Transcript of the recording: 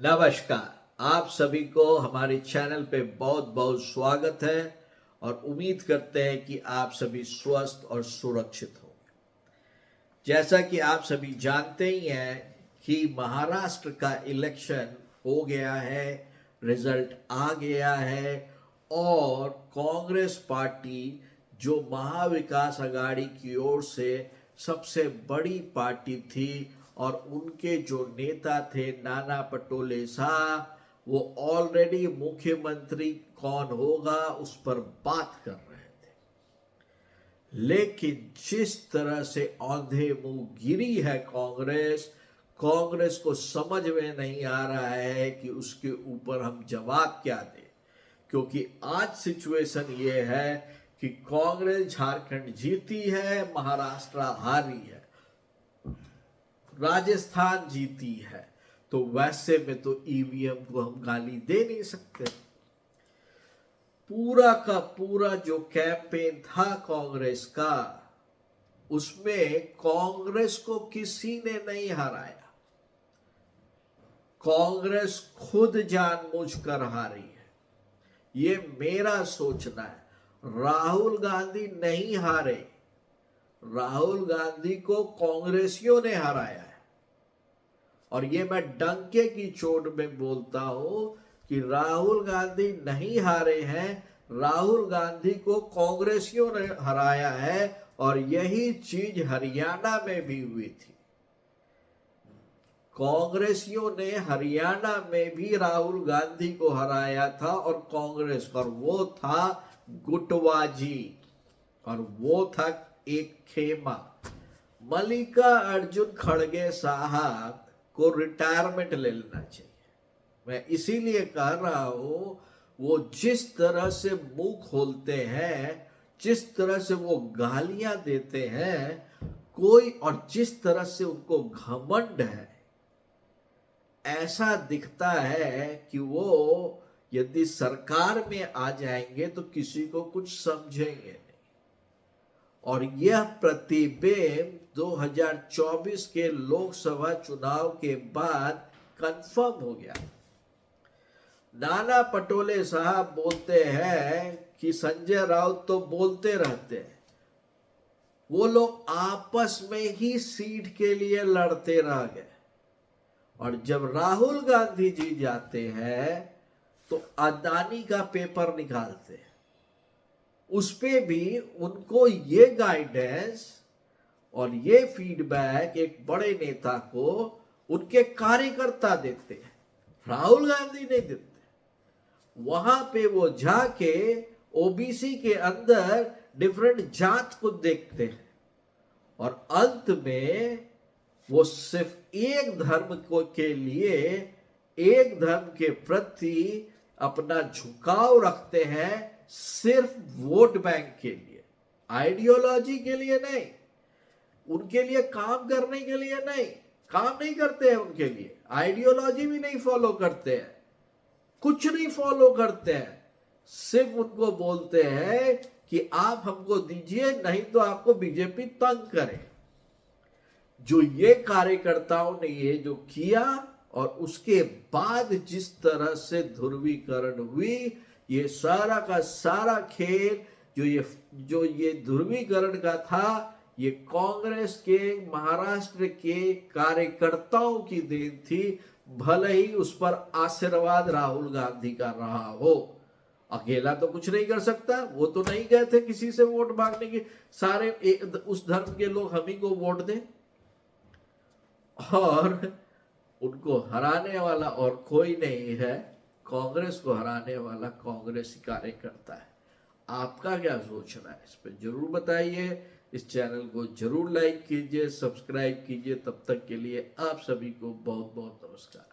नमस्कार। आप सभी को हमारे चैनल पे बहुत बहुत स्वागत है और उम्मीद करते हैं कि आप सभी स्वस्थ और सुरक्षित हो। जैसा कि आप सभी जानते ही हैं कि महाराष्ट्र का इलेक्शन हो गया है, रिजल्ट आ गया है और कांग्रेस पार्टी जो महाविकास आघाड़ी की ओर से सबसे बड़ी पार्टी थी और उनके जो नेता थे नाना पटोले साहब, वो ऑलरेडी मुख्यमंत्री कौन होगा उस पर बात कर रहे थे। लेकिन जिस तरह से औंधे मुंह गिरी है कांग्रेस को समझ में नहीं आ रहा है कि उसके ऊपर हम जवाब क्या दें, क्योंकि आज सिचुएशन ये है कि कांग्रेस झारखंड जीती है, महाराष्ट्र हारी है, राजस्थान जीती है, तो वैसे में तो ईवीएम को हम गाली दे नहीं सकते। पूरा का पूरा जो कैंपेन था कांग्रेस का, उसमें कांग्रेस को किसी ने नहीं हराया। कांग्रेस खुद जानबूझकर हारी है, ये मेरा सोचना है। राहुल गांधी नहीं हारे, राहुल गांधी को कांग्रेसियों ने हराया है। और ये मैं डंके की चोट में बोलता हूं कि राहुल गांधी नहीं हारे हैं, राहुल गांधी को कांग्रेसियों ने हराया है। और यही चीज हरियाणा में भी हुई थी। कांग्रेसियों ने हरियाणा में भी राहुल गांधी को हराया था और कांग्रेस, और वो था गुटबाजी, और वो था एक खेमा। मल्लिकार्जुन खड़गे साहब को रिटायरमेंट ले लेना चाहिए। मैं इसीलिए कह रहा हूं, वो जिस तरह से मुंह खोलते हैं, जिस तरह से वो गालियां देते हैं कोई, और जिस तरह से उनको घमंड है, ऐसा दिखता है कि वो यदि सरकार में आ जाएंगे तो किसी को कुछ समझेंगे नहीं। और यह प्रतिबिंब 2024 के लोकसभा चुनाव के बाद कंफर्म हो गया। नाना पटोले साहब बोलते हैं कि संजय राउत तो बोलते रहते हैं, वो लोग आपस में ही सीट के लिए लड़ते रह गए। और जब राहुल गांधी जी जाते हैं तो अदानी का पेपर निकालते हैं, उस पे भी उनको ये गाइडेंस और ये फीडबैक एक बड़े नेता को उनके कार्यकर्ता देते हैं, राहुल गांधी नहीं देते। वहां पे वो जाके ओबीसी के अंदर डिफरेंट जात को देखते हैं और अंत में वो सिर्फ एक धर्म को के लिए, एक धर्म के प्रति अपना झुकाव रखते हैं, सिर्फ वोट बैंक के लिए, आइडियोलॉजी के लिए नहीं, उनके लिए काम करने के लिए नहीं, काम नहीं करते हैं उनके लिए, आइडियोलॉजी भी नहीं फॉलो करते हैं, कुछ नहीं फॉलो करते हैं। सिर्फ उनको बोलते हैं कि आप हमको दीजिए, नहीं तो आपको बीजेपी तंग करे। जो ये कार्यकर्ताओं ने ये जो किया और उसके बाद जिस तरह से ध्रुवीकरण हुई, ये सारा का सारा खेल जो ये ध्रुवीकरण का था, ये कांग्रेस के महाराष्ट्र के कार्यकर्ताओं की देन थी। भले ही उस पर आशीर्वाद राहुल गांधी का रहा हो, अकेला तो कुछ नहीं कर सकता। वो तो नहीं गए थे किसी से वोट मांगने के, सारे उस धर्म के लोग हम ही को वोट दें, और उनको हराने वाला और कोई नहीं है। कांग्रेस को हराने वाला कांग्रेसी कार्यकर्ता है। आपका क्या सोचना है, इस पर जरूर बताइए। इस चैनल को जरूर लाइक कीजिए, सब्सक्राइब कीजिए। तब तक के लिए आप सभी को बहुत बहुत नमस्कार।